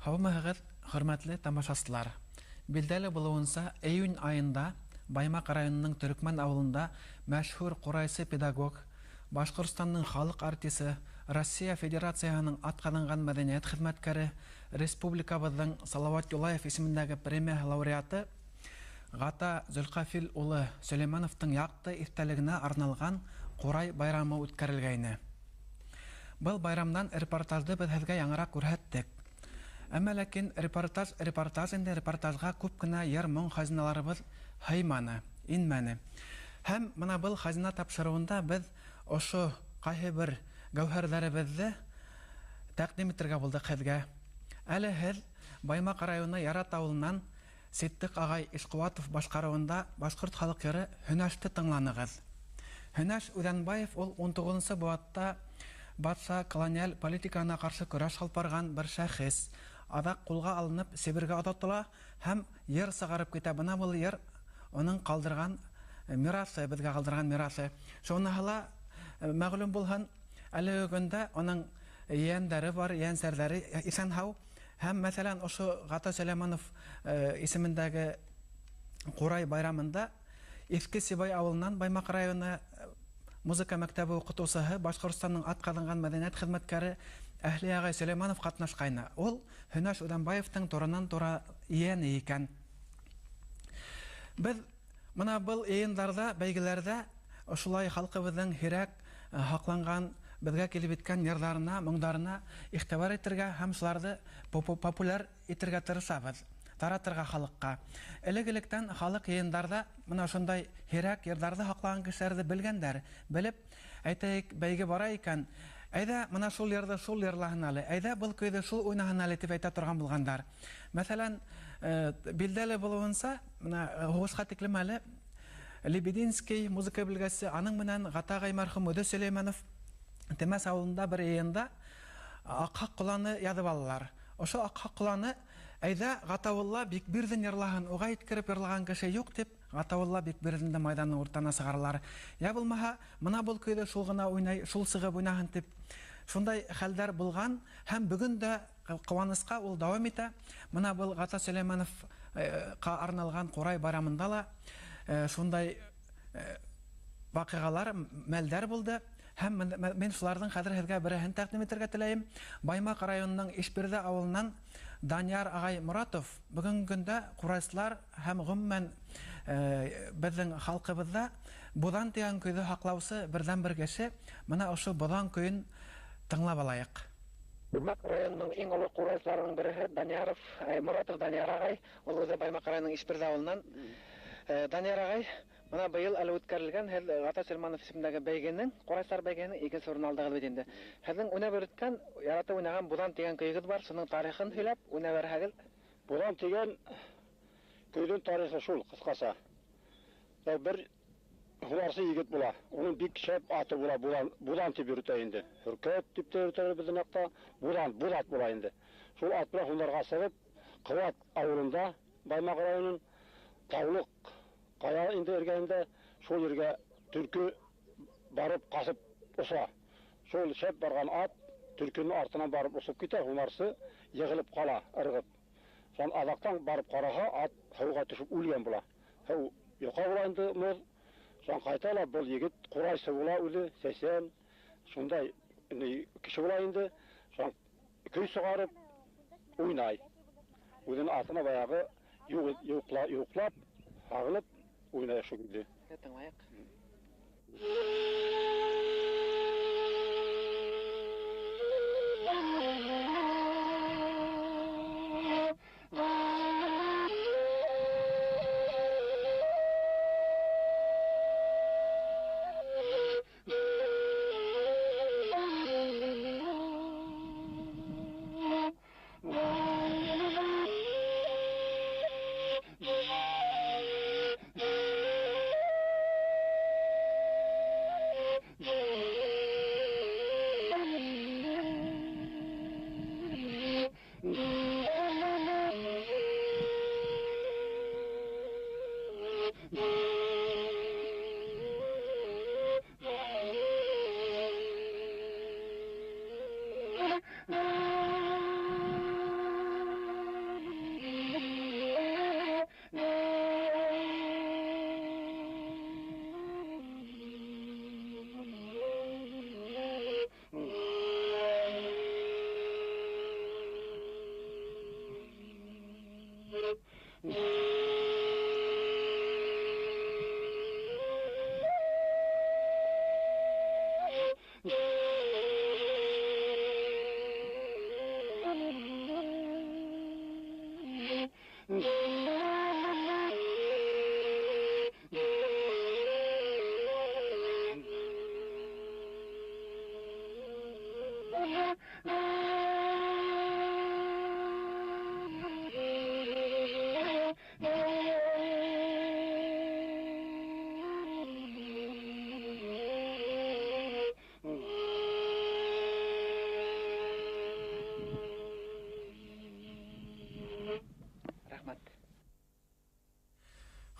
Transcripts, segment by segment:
Һаумыһығыҙ, хөрмәтле тамашасылар. Билдәле булуынса, июнь айында Баймак районының Төрекмән авылында мәшһүр ҡурайсы педагог, Башҡортостанның халыҡ артисы, Россия Федерацияһының атҡаҙанған мәҙәниәт хеҙмәткәре, республикабыҙҙың Салауат Юлаев исемендәге премия лауреаты Ғата Зөлҡафил улы Сөләймәновтың яҡты иҫтәлегенә арналған Ҡурай байрамы үткәрелгәйне. Был байрамдан репортажды беҙ һеҙгә яңыраҡ күрһәттек. Әммә ләкин репортажға күп кенә йыр-моң хазиналарыбыҙ һыйманы, инмәне. Һәм мына был хазина тапшырыуында беҙ ошо ҡайһы бер гәүһәрҙәребеҙҙе тәҡдим итергә булдык һеҙгә. Әле һеҙ Баймак районы Ярат ауылынан Ситтыҡ ағай Ишҡыуатов башҡарыуында башҡорт халыҡ йыры «Һөнәш»ты тыңланығыҙ. Һөнәш Үҙәнбаев ул 19-нсы быуатта батша колониаль политикаһына ҡаршы көрәш алып бер шәхес. Аҙаҡ ҡулға алынып Себергә оҙатыла һәм йыр сығарып китә. Бына был йыр уның ҡалдырған мирасы, беҙгә ҡалдырған мирасы. Шуныһы ла мәғлүм булһын, әлеге көндә уның ейәндәре бар, ейәнсәрҙәре исән һау. Һәм мәсәлән ошо Ғата Сөләймәнов исемендәге Ҡурай байрамында Иҫке Сибай ауылынан Баймак районы музыка мәктәбе уҡытыусыһы, Башҡортостанның атҡаҙанған мәҙәниәт хеҙмәткәре Әһли ағай Сөләймәнов ҡатнашҡайны. Ул Һөнәш Үҙәнбаевтың туранан-тура ейәне икән. Беҙ мына был йыйындарҙа, бәйгеләрҙә ошолай халҡыбыҙҙың һирәк һаҡланған, беҙгә килеп еткән йырҙарына, моңдарына иғтибар итергә һәм шуларҙы популяр итергә тырышабыҙ, таратырға халыҡҡа. Элек-электән халыҡ йыйындарҙа мына шундай һирәк йырҙарҙы һаҡлаған кешеләрҙе белгәндәр. Белеп, әйтәйек, бәйге бара икән, әйҙә мына шул йырҙы шул йырлаһын әле, әйҙә был көйҙө шул уйнаһын әле тип әйтә торған булғандар. Мәҫәлән, билдәле булыуынса, һуғышҡа тиклем әле Лебединский музыка белгесе, аның менән Ғата ағай мәрхүм Үҙе Сөләймәнов Темәс ауылында бер йыйында Аҡһаҡ ҡоланы яҙып алалар. Ошо Аҡһаҡ ҡоланы әйҙә Ғатауылла Бикбирҙин йырлаһын, уға иткереп йырлаған кеше юҡ тип, Ғатауылла Бикбирҙинде майҙандың уртана сығаралар. Я булмаһа, мына был көйҙө шул ғына уйнай, шул сығып уйнаһын тип. Шундай хәлдәр булған һәм бөгөн дә ҡыуанысҡа ул дауам итә. Мына был Ғата Сөләймәновҡа арналған Ҡурай байрамында ла шундай ваҡиғалар, мәлдәр булды. Һәм мин шуларҙың хәҙер һеҙгә береһен тәҡдим итергә теләйем. Баймак районының Ишбирҙе ауылынан Данияр ағай Моратов бөгөнгө көндә ҡурайсылар һәм ғөмүмән беҙҙең халҡыбыҙҙа Буҙан тигән көйҙө һаҡлаусы берҙән-бер кеше. Мына ошо Буҙан көйөн тыңлап алайыҡ. Баймак районының иң оло ҡурайсыларының береһе Данияров Моратов Данияр ағай. Ул үҙе Баймак районының Ишбирҙе ауылынан. Данияр ағай, мына быйыл әле үткәрелгән Ғата Сөләймәнов исемендәге бәйгенең, ҡурайсылар бәйгеһенең икенсе урын алдығыҙ бит инде. Һеҙҙең уйнап йөрөткән, яратып уйнаған Буҙан тигән көйөгөҙ бар, шуның тарихын һөйләп, уйнап бирһәгеҙ. Буҙан тигән көйҙөң тарихы шул, ҡыҫҡаса. Бер һунарсы егет була, уның бик шәп аты була, Буҙан тип йөрөтә инде. Һөркәт тип тә йөрөтәләр беҙҙең яҡта, Буҙат була инде. Шул ат менән һунарға сығып, Ҡыуат ауылында, Баймак районының Таулыҡ ҡая инде эргәһендә, шул ергә төлкө барып ҡасып оса. Шул шәп барған ат төлкөнөң артынан барып осоп китә, һунарсы йығылып ҡала, ырғып. Сон аҙаҡтан барып ҡараһа, ат һыуға төшөп үлгән була. Һыу йоҡа була инде моҙ. Сон ҡайта ла был егет ҡурайсы була үҙе, сәсән, шундай кеше була инде. Сон көй сығарып уйнай. Үҙенең атына баяғы юҡлап, һағылып уйнай шул көйҙө. Тыңлайыҡ. Рахмат.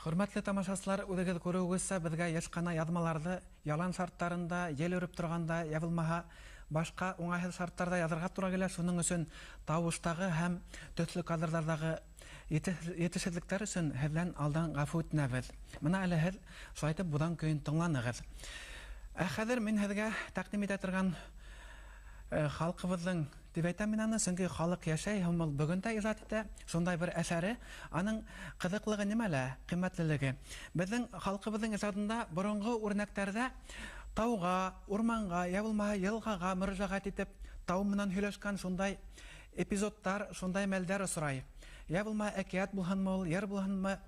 Хөрмәтле тамашачылар, үҙегеҙ күреүегеҙсә, беҙгә йыш ҡына яҙмаларҙы ялан шарттарында, ел өрөп торғанда, яҙылмаһа, башҡа уңайһыҙ шарттарда яҙырға тура килә. Шуның өсөн тауыштағы һәм төҫлө кадрҙарҙағы етешһеҙлектәр өсөн һеҙҙән алдан ғәфү үтенәбеҙ. Бына әле һеҙ шулайтып будан көйөн тыңланығыҙ. Ә хәҙер мин һеҙгә тәҡдим итә торған халҡыбыҙҙың, дип әйтәм мин аны, сөнки халыҡ йәшәй һәм ул бөгөн дә ижад итә шундай бер әсәре. Аның ҡыҙыҡлығы нимәлә, ҡиммәтлелеге? Беҙҙең халҡыбыҙҙың ижадында боронғо үрнәктәрҙә тауға, урманға, я булмаһа йылғаға мөрәжәғәт итеп, тау менән һөйләшкән шундай эпизодтар, шундай мәлдәр осрай. Я булмаһа әкиәт булһынмы ул, йыр булһынмы,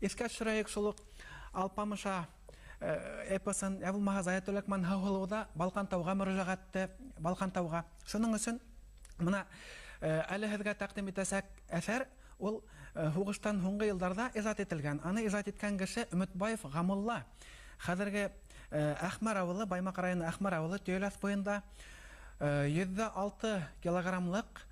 иҫкә төшөрәйек шул уҡ Алпамыша эпосын, я булмаһа Заятүләкман һыуһылыуҙа Балҡан тауға мөрәжәғәтте, Балҡан тауға. Шуның өсөн мына әле һеҙгә тәҡдим итәсәк әҫәр, ул һуғыштан һуңғы йылдарҙа ижад ителгән. Аны ижад иткән кеше Өмөтбаев Ғамулла. Хәҙерге Әхмәр ауылы, Баймаҡ районы Әхмәр ауылы, Төйөләс буйында 106 килограммлык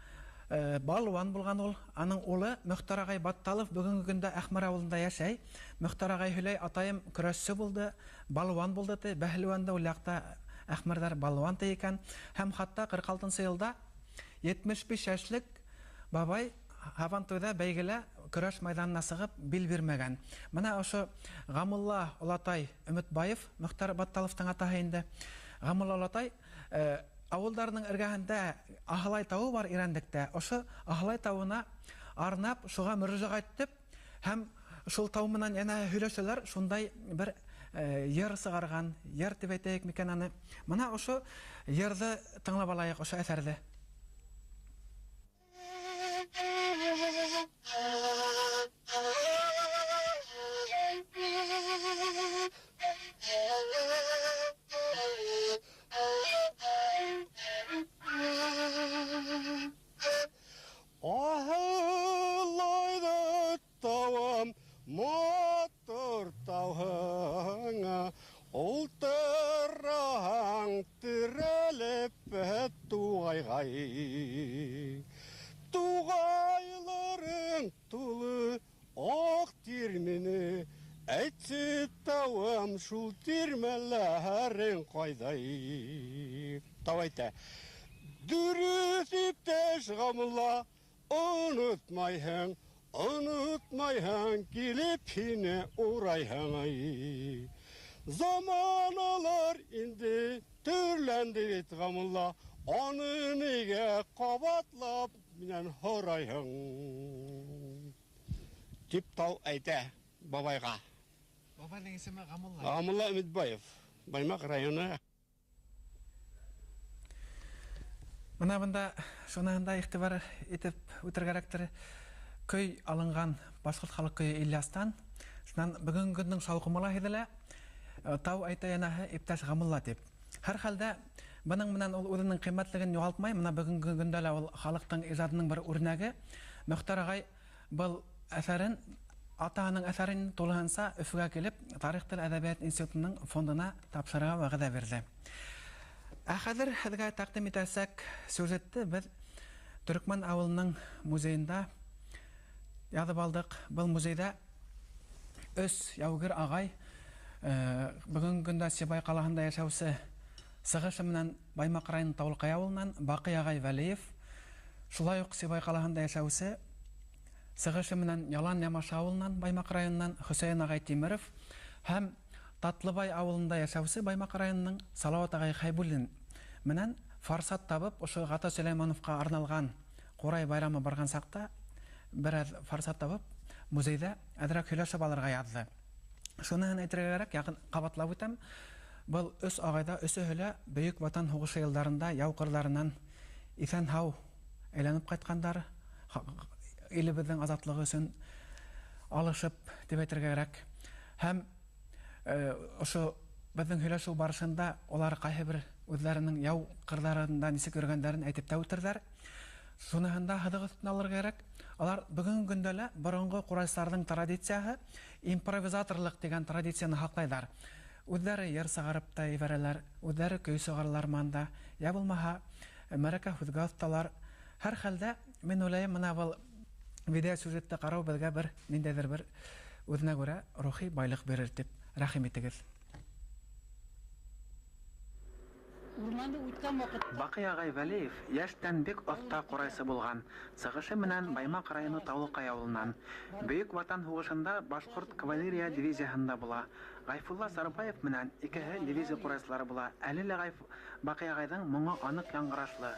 балуан булған ул. Аның улы Мөхтәр ағай Батталов бүгенге көндә Әхмәр ауылында йәшәй. Мөхтәр ағай һөйләй, атайым көрәшсе булды, балуан булды ти, бәһлеүәндә ул яҡта Әхмәрҙәр балуан ти икән. Һәм хатта 46 йылда 75 йәшлек бабай Һабантуйҙа бәйгелә көрәш майҙанына сығып бил бирмәгән. Бына ошо Ғамулла олатай Өмөтбаев, Мөхтәр Батталовтың атаһы инде. Ғамулла олатай ауылдарының эргәһендә Аһылай тауы бар Ирәндектә. Ошо Аһылай тауына арнап, шуға мөрәжәғәт итеп, һәм шул тау менән йәнә һөйләшәләр, шундай бер йыр сығарған, йыр дип әйтәйек микән аны. Мына ошо йырҙы тыңлап алайыҡ, ошо әҫәрҙе. Аһылайҙы тауым матур тауһыңа, ултыраһаң терәлеп туғайғай. Туғайларың тулы ақ тирмені, әйтсе тауым шул тирмәләрің ҡайҙай. Тау әйтә: дөрөҫ иптәш Ғамулла, онотмайһың, онотмайһың, килеп һине урайһың. Заманалар инде төрләнде бит Ғамулла, аны нигә ҡабатлап минән һорайһың? Тип тау әйтә бабайға. Бабайның исеме Ғамулла. Ғамулла Өмөтбаев, Баймаҡ районы. Мына бында шуныһында иғтибар итеп үтергәрәктер. Көй алынған башҡорт халыҡ көйө Ильястан. Шунан бөгөнгө көндөң шауҡымы ла һиҙелә. Тау әйтә йәнәһе иптәш Ғамулла тип. Һәр хәлдә бының менән ул үҙенең ҡиммәтлеген юғалтмай. Мына бөгөнгө көндә лә ул халыҡтың ижадының бер үрнәге. Мөхтәр ағай был әҫәрен, атаһының әҫәрен тулыһынса Өфөгә килеп, Тарих тел әҙәбиәт институтының фондына тапшырырға вәғәҙә бирҙе. Ә хәҙер һеҙгә тәҡдим итәсәк сюжетты беҙ Төрөкмән ауылының музейында яҙып алдык. Был музейҙа 3 яугир ағай, бүгенге көндә Сибай ҡалаһында йәшәүсе, сығышы менән Баймаҡ районы Таулыҡай ауылынан Баҡый ағай Вәлиев, шулай уҡ Сибай ҡалаһында йәшәүсе, сығышы менән Ялан Ямаша ауылынан Баймаҡ районынан Хөсәйен ағай Тимеров һәм Татлыбай ауылында йәшәүсе Баймаҡ районының Салауат ағай Хәйбуллин менән фарсат табып, ошо Ғата Сөләймәновҡа арналған Ҡурай байрамы барған саҡта бераз форсат табып, музейда әдрәк һөйләшеп алырга язды. Шуны әйтергә кирәк, якын кабатлап үтәм. Был өс агайда өсе һөлә Бөек Ватан һугышы елларында яу кырларынан исән һау әйләнеп кайткандар, илебезнең азатлыгы өчен алышып дип әйтергә кирәк. Һәм ошо безнең һөйләшү барышында алар кайһы бер үзләренең яу кырларында ничек йөргәннәрен әйтеп тә үтерделәр. Шуныһында һыдык өстенә алырга кирәк. Алар бүгенге көндә лә борынгы курайсыларның традицияһы импровизаторлык дигән традицияны хаклайлар. Үзләре йыр сыгарып та ибәрәләр, үзләре көй сыгарлар манда, я булмаһа мәрәкә һүзгә оҫталар. Һәр хәлдә мин уйлыйм, менә был видео сюжетты карау безгә бер ниндәйдер бер үзенә күрә рухи байлык бирер дип рәхим итегез. Бакый агай Вәлиев яшьтән бик оста курайсы булган. Сыгышы менән Баймак районы Таулыкай авылыннан. Бөек Ватан һугышында башкорт кавалерия дивизияһында була. Гайфулла Сарбаев менән икеһе дивизия курайсылары була. Әле лә Бакый агайның моңы анык яңгырашлы.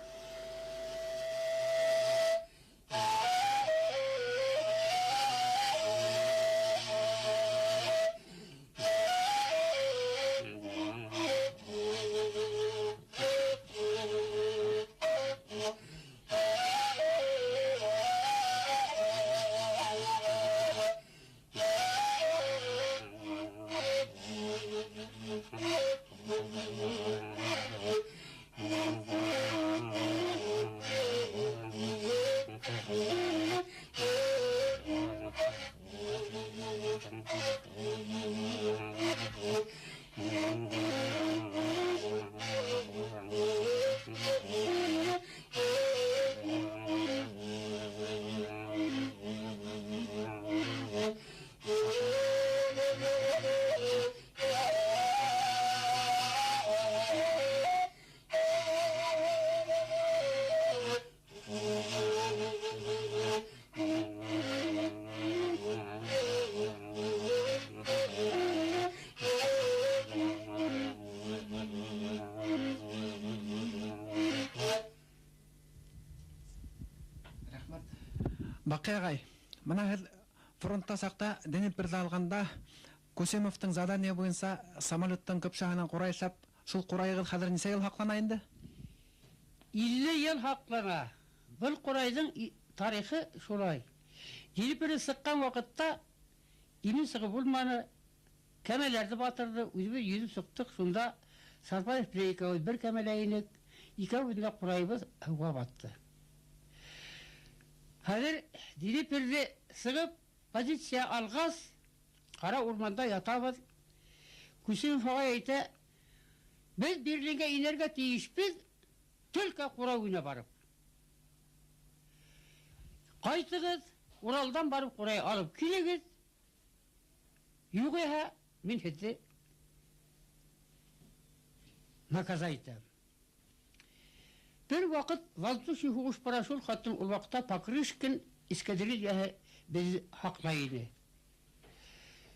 Бакый агай, менә һез фронтта сакта Днепрода алганда Кусимовтың задание буенча самолеттың көпшәһенә курайсап, шул курайыгыз хәзер ничә ел хаклана инде? 50 ел хаклана. Бұл курайдың тарихы шулай. Днепрода сыккан вакытта имен сыгып булманы, кәмәләрне батырды, үзебез йөзеп сыктык, шунда Сарбаев белән бер кәмәләйнек, икәүбез дә курайыбыз һауга батты. Хәзер Днепрода сыгып позиция алгас, кара урманда ятабыз. Кусимов агай әйтә, без Берлингә инергә тиешбез, только курауына барып. Кайтыгыз, Уралдан барып курай алып килегез. Югыйһә, мин һеҙҙе наказайтам. Бер вакыт воздушный һугыш парашют хатын ул вакытта Покрышкин эскадрильяһы без хаклай иде.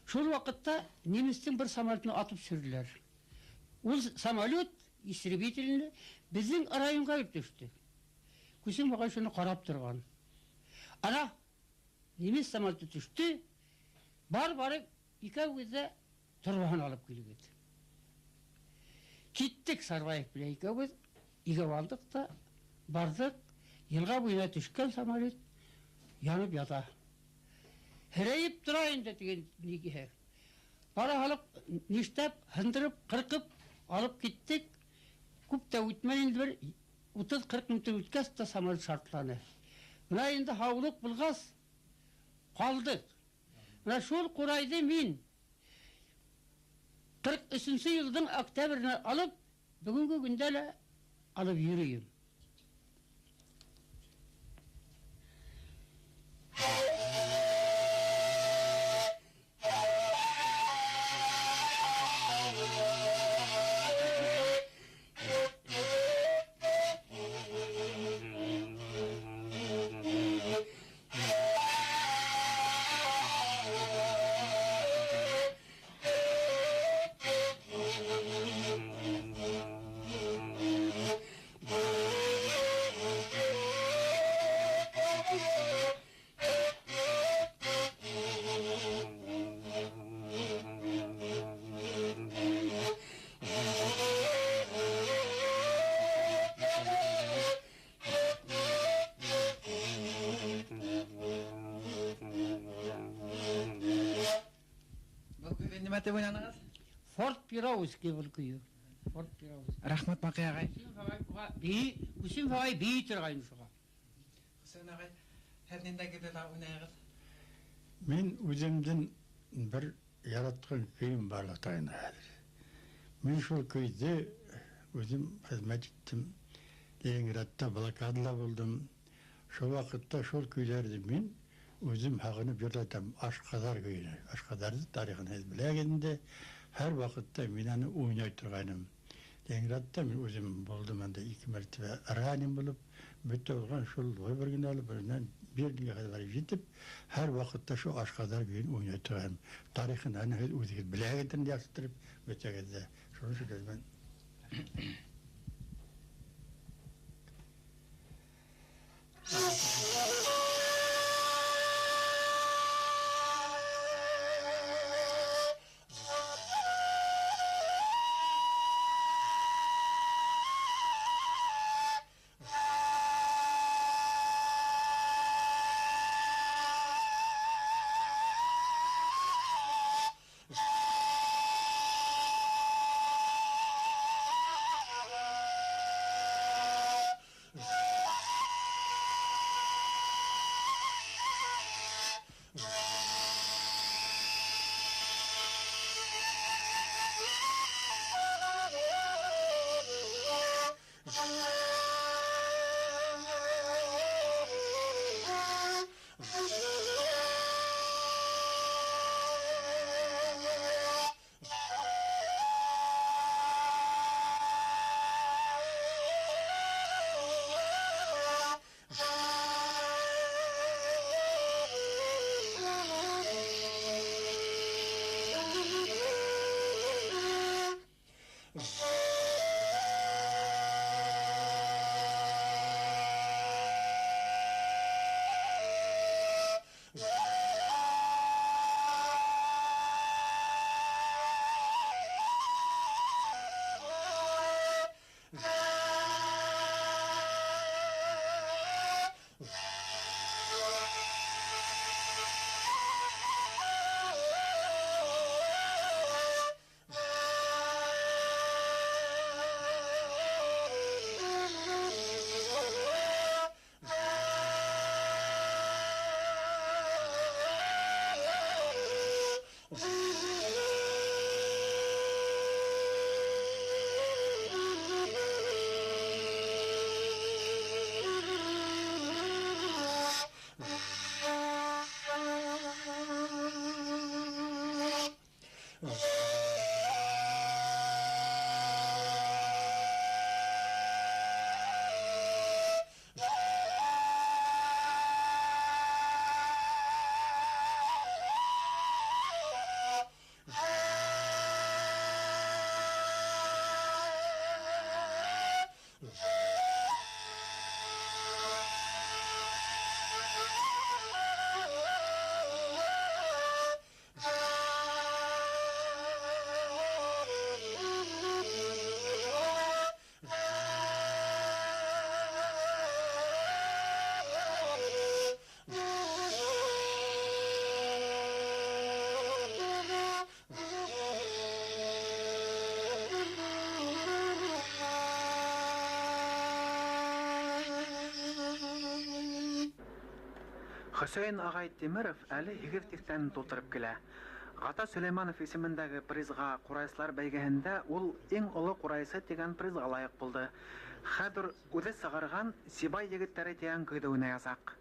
Шул вакытта немецтин бер самолетны атып сүрделәр. Ул самолет истребительне безнең районга килеп төште. Күсем агай шуны карап торган. Ана немец самолеты төште. Бар-барып икәүгез дә торбаһын алып килегез. Киттек Сарбаев белән икәүгез. Игәп алдык та, бардык, елга буена төшкән самолет янып ята. Һерәйеп тора инде дигән нигеһе. Бара алып, ништәп, һындырып, кыркып алып киттек. Күп тә үтмәй инде бер 30-40 минут үткәс тә самолет шартланы. Менә инде һаулык булгас, калдык. Менә шул курайды мин 43-нче елның октябрьне алып, бүгенге көндә лә алып йөрөйм. Nima deb o'yladingiz? Ford Pirovskiy bir kuyu. Ford Pirovskiy. Rahmat Baqi agay. Kusim fagay bi turgan şuga. Hüseyin agay, her nendagi deda oynayıгыз? Men o'zimdan bir yaratgan kuyim barlatayın hozir. Men shu kuyda o'zim xizmat etdim. Leningradda blokadada bo'ldim. Shu vaqtda shu kuylarni men o'zim haqini berdim. Ashqadar kuyini. Ashqadarning tarixini bilaganda har vaqtda menani o'ynay turganim. Leningradda men o'zim bo'ldim anda 2 marta ranim bo'lib, bitta bo'lgan shu o'yberginali bilan bir yilga qadar yetib, har vaqtda shu Ashqadar kuyini o'ynay turganim. Tarixini ana o'ziga bilaganda yaxshitirib o'taganda. Shuni shu ben Hüseyin Agay Temirov әле 2 тиктән тутырып килә. Гата Сөлейманов исемендәге призга курайсылар бәйгеһендә ул иң олы курайсы дигән призга лаек булды. Хәзер үзе сыгарган Сибай егетләре дигән көйдә уйнаячак.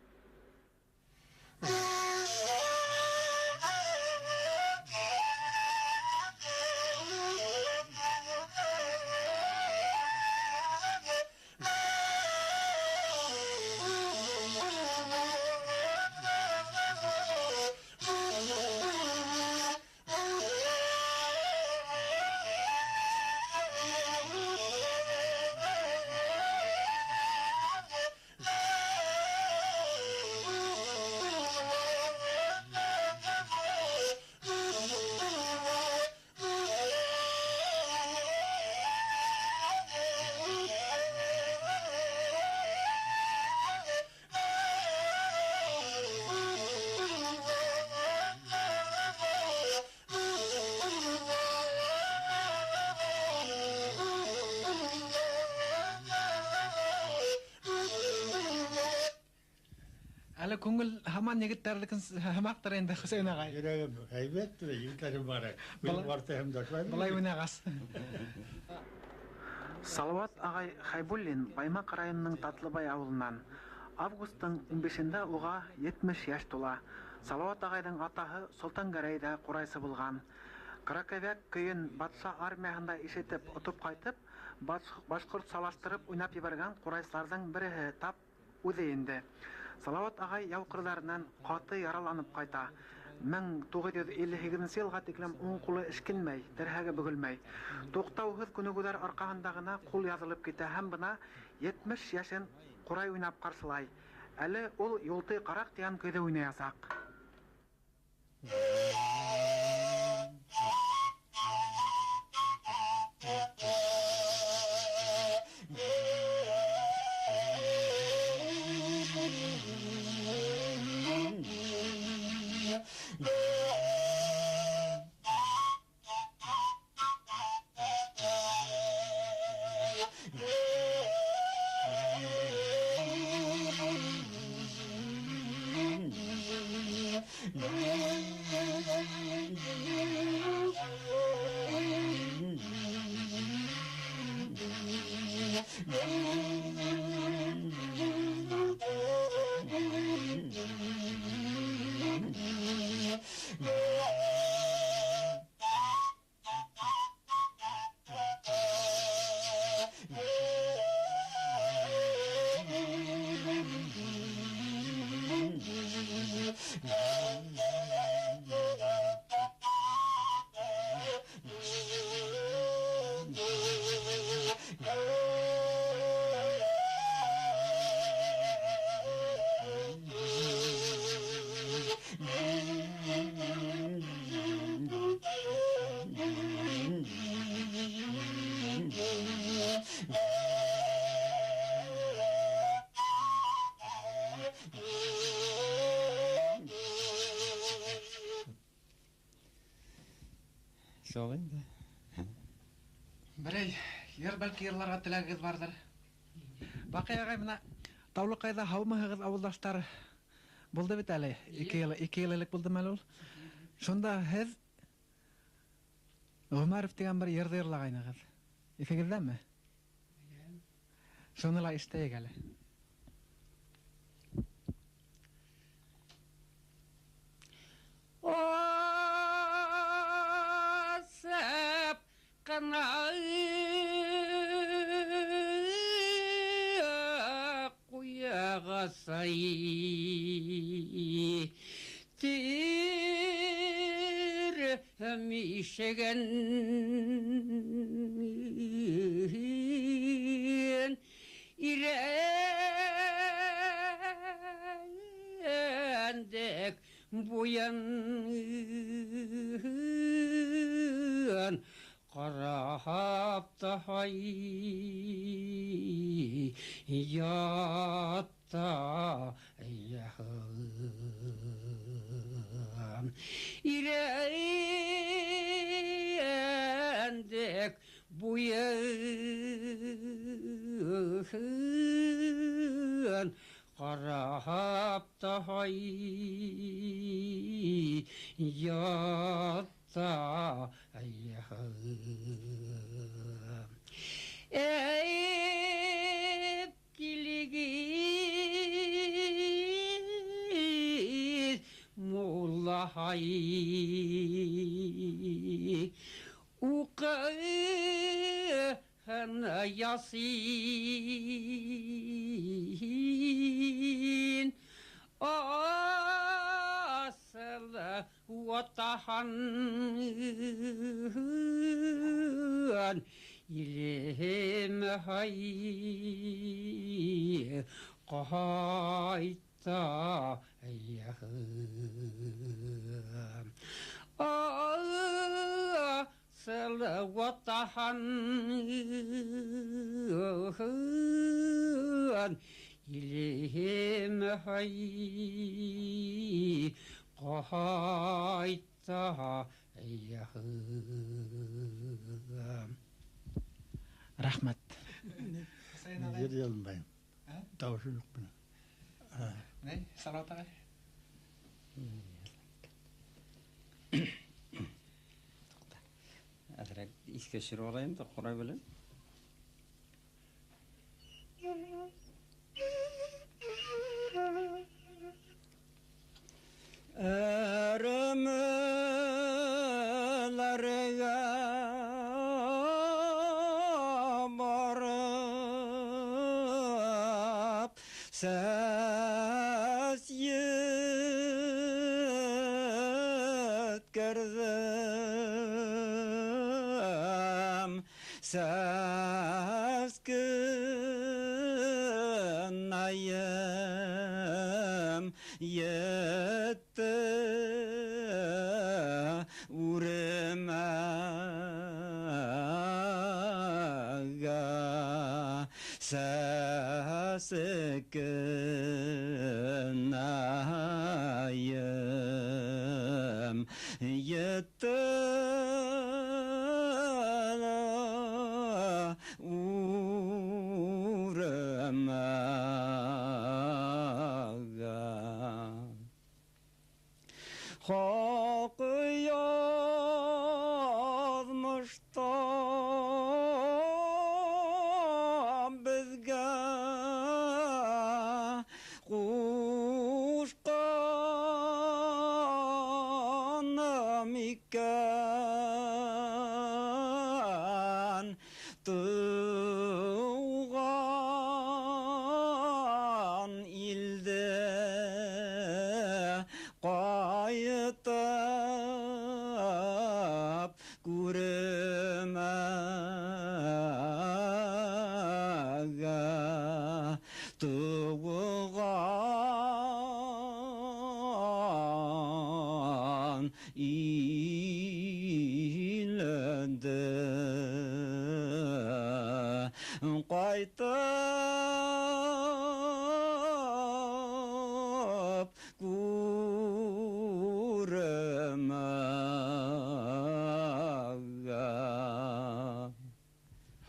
Әлі көңіл хаман егіттерлікін хамақтыр енді Хусейн ағай. Жүрегім әйбет, егіттері бары. Бұл барты hem дошмайды. Бұлай өнағас. Салауат ағай Хайбуллин Баймақ районының Татлыбай ауылынан. Августтың 15-інде оға 70 яш тола. Салауат ағайдың атағы Солтан Гәрейді қорайсы болған. Краковяк күйін батша армияғында ишетіп ұтып қайтып, башқұрт салаштырып ойнап еберген қорайсылардың бірі тап өзе енді. Салауат ағай яуқырларынан қаты яраланып қайта. 1958 елға тиклем оң қолы ішкенмей, дәрхәге бүгілмей. Тоқтаусыз күнігулер арқағындағына қол язылып кете һәм бұна 70 яшын қорай ойнап қарсылай. Әлі ол юлты қарақ деген көйді ойнаясақ. Сол енді. Бірей, бәлкі ерларға тіләгіңіз бардыр. Бақай ағай, мына Таулықайда хаумығығыз ауылдаштар болды бет әлі, 2 елілік болды мәлі ол. Сонда һез Ғұмаров деген бір ерді ерлағайнығыз. Ефегізді ме? Соныла істейік әлі. Осып қанай қуяғасай тірмешеген ирендек буян қарап тахай ятта яхым ирендек буян қарап тахай ятта әйіп келегіз моллахай уқығына ясин aslı vatan ilim hay qayta aslı vatan İlim hay qayta Рахмет. Жер алынбайым. Даушы жоқ бұны. Не, Салават ағай? Әзірәк иске шыр олайым да құрай білем. Әрімілерге барып сәс еткірдім сәс күнайым етті үрімәға сәсі күнайым етті Халқы язмышта бізге қушқаным екен туған елде қайтып көрмәға туған елді қайтып көрмәға.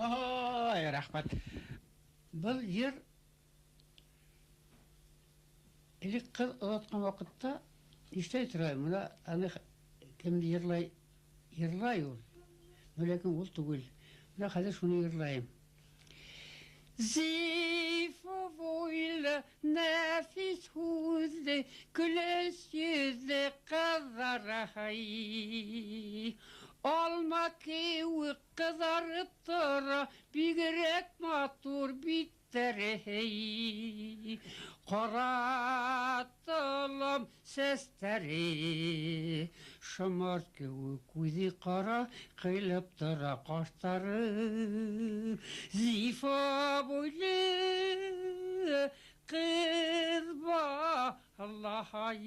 Ой, рахмат. Бұл жер элек қыз ұлатқан уақытта ештай тұрайым. Мұна аны кімді ерлай ол. Мүләкін ол түгіл. Мұна қазір шуны ерлайым. Зифа бойлы, нәфис хузды, күліс yüzлі қызарахай. Алма кеуі қызарып тұра, бігірек матур биттері. Қаратылым сестері, шымарт кеуі көзі қара, қилып тұра қаштары. Зифа бойлы қыз ба, Аллахай.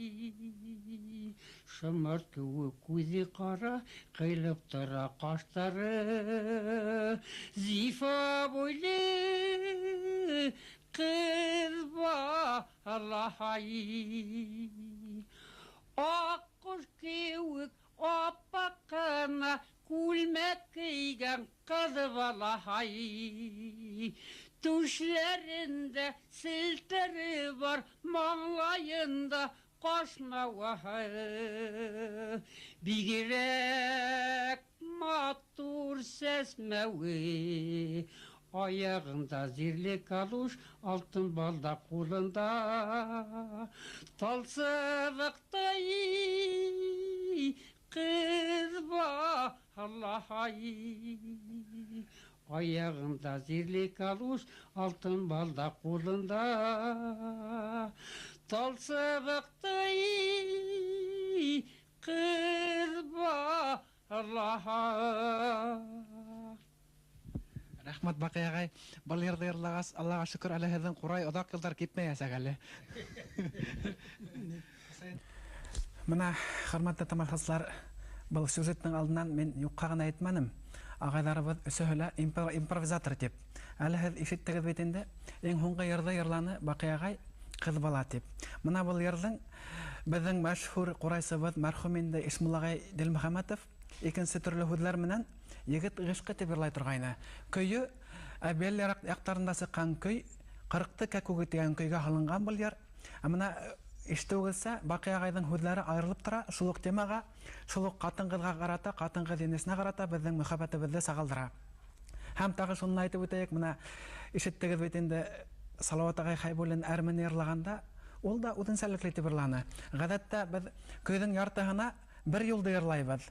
Шымарт кеуі көзі қара, қилып тұра қаштары. Зифа бойлы қыз ба, Аллахай. Ақ құш кеуік аппақ қана, күлмәк киген қыз балахай. Түшлерінде сілтері бар, маңлайында қошнауы. Бигерек матур сәсмәуі. Аяғында зерлек алуш, алтын балда қолында. Талсыбықтай қыз ба, Аллахай. Аяғында зерлек алуш, алтын балда қолында. Талсыбықтай қыз ба, Аллахай. Рахмат Бақай ағай. Бұл ерді ерлағас, Аллаға шүкір әліхіздің құрай ұдақ елдар кетмей әсәк әлі. Мына, құрметті тамашашылар, бұл сюжеттің алдынан мен юққағын айтманым. Ағайларыбыз өсөһөлә импровизатор деп. Әліхіз ишеттігіз бетінде ең хуңға ерді ерланы Бақай ағай қыз бала деп. Мына бұл ердің біздің мәшһүр құрайсыбыз мәрхүм Исмулағай Дилмөхәмәтов екінші түрлі хүдлер менен егіт ғишқы деп ерлай тұрғайны. Көйі әбел яқтарында сыққан көй, қырықты кәкугі деген көйге халынған бұл ер. Менә ишетүгезсә, Бакый агайның һүзләре аерылып тора, шул ук темага, шул ук катын-кызга карата, катын-кыз енесенә карата безнең мөхәббәтебезне сагалдыра. Һәм тагы шуны әйтеп үтәйек, менә ишеттегез бит инде Салават агай Хайбуллин әрмен йырлаганда, ул да үзенчәлекле итеп йырланы. Гадәттә без көйнең яртыһына бер юлда йырлайбыз.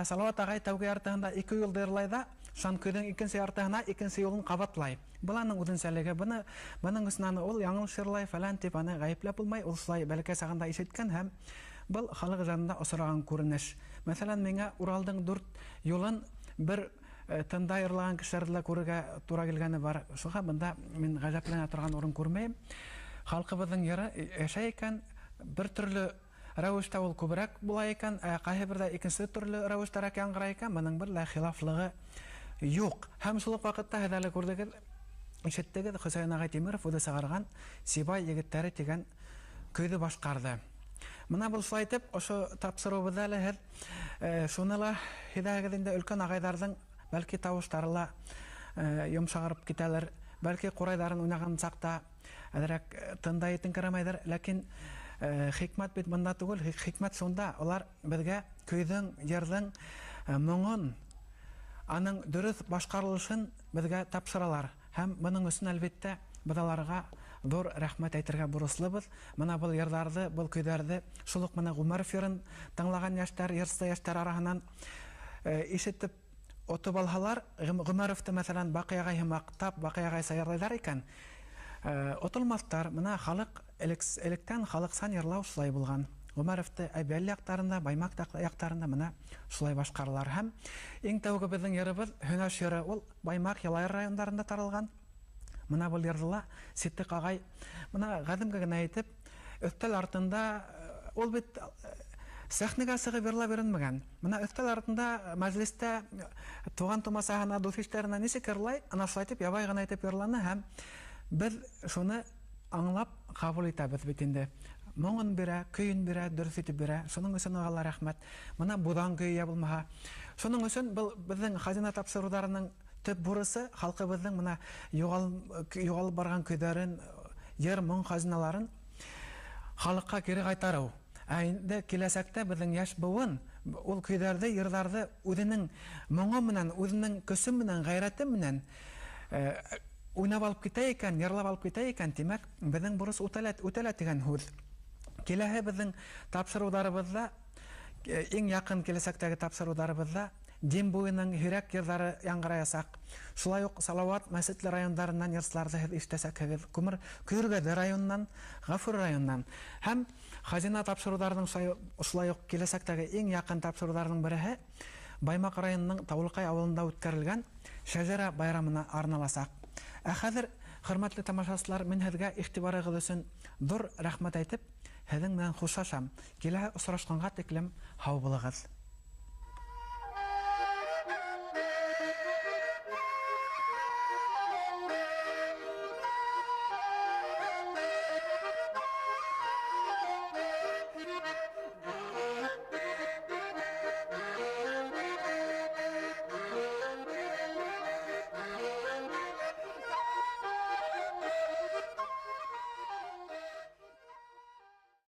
Салават агай тәүге яртыһында 2 юлда йырлай да, шан көйнең икенче яртыһына икенче юлын кабатлай. Буланың үзенчәлеге, буның өстенә ул яңгыл йырлай фәлән дип аны гаепләп булмай, ул шулай бәләкәй сагында ишеткән һәм был халык җанында осраган күренеш. Мәсәлән, миңа Уралдың 4 юлын бер тында йырлаган кешеләрдә күрергә туры килгәне бар. Шуңа монда мин гаҗәпләнә торган урын күрмәйм. Халкыбызның йыры яшәй икән, бер төрле рәвештә ул күбрәк була икән, кайһы бердә икенче төрле рәвештәрәк яңгырый икән, моның бер хилафлыгы юк. Һәм шул ук вакытта хәдәле күрдегез, ишеттегез, Хөсәен агай Тимиров үзе сыгарган Сибай егетләре дигән көйдө башкарды. Менә бу шулай итеп, ошо тапшыруыбызда әле һез шуны ла хидагыз инде өлкән агайларның бәлки тавыштары ла йомшарып китәләр, бәлки курайдарын уйнаган чакта әдерәк тында итенкеремәйдер, ләкин хикмәт бит монда түгел, хикмәт шунда, алар безгә көйдең, йырдың моңын, аның дөрес башкарылышын безгә тапшыралар. Һәм моның өчен әлбәттә без аларга зур рәхмәт әйтергә бурычлыбыз. Менә бу йырларны, бу көйләрне шул ук менә Гумаров йырын тыңлаган яшьләр, йырсы яшьләр арасыннан ишетеп отып алһалар, Гумаровты мәсәлән Бакый агай мактап, Бакый агай сайрайлар икән, отылмастар. Менә халык электән халык сан йырлау шулай булган. Гумаровты Әбәл яктарында, Баймак яктарында менә шулай башкаралар. Һәм иң тәүге безнең йырыбыз Һөнәш йыры, ул Баймак, Ялайыр районнарында таралган. Менә бу йырла Ситтик агай менә гадимгә генә әйтеп, өстәл артында ул бит сәхнәгә сыгып йырла беренмәгән. Менә өстәл артында мәҗлестә туган тумасаһына, дусларына ничек йырлай, ана шулай итеп ябай гына әйтеп йырланы һәм без шуны аңлап кабул итәбез бит инде. Моңын бирә, көйен бирә, дөрес итеп бирә. Шуның өчен Алла рәхмәт. Менә будан көйе булмаһа. Шуның өчен безнең хазина тапшыруларының төп бурысы халкыбызның менә югалып барган көйләрен, йыр, моң хазиналарын халыкка кире кайтару. Инде киләсәктә безнең яшь буын ул көйләрне, йырларны үзенең моңы менән, үзенең көсе менән, гайрәте менән уйнап алып китә икән, йырлап алып китә икән, димәк, безнең бурыс үтәлә дигән һүз. Киләһе безнең тапшыруларыбызда, иң якын киләсәктәге тапшыруларыбызда Дин буйының һирәк йырлары яңгыраясак. Шулай ук Салават, Мәсетле районнарыннан йырсларны ишетәсәк, Көйргәде районнан, Гафур районнан. Һәм хазина тапшыруларының шулай ук киләсәктәге иң якын тапшыруларның бере Баймак районының Тавылкай авылында үткәрелгән Шәҗәрә байрамына арналасак. Хәзер, хөрмәтле тамашачылар, мин һезгә игътибарыгыз өчен зур рәхмәт әйтеп, һезнең белән хушлашам. Киләһе очрашканга тиклем һау булыгыз.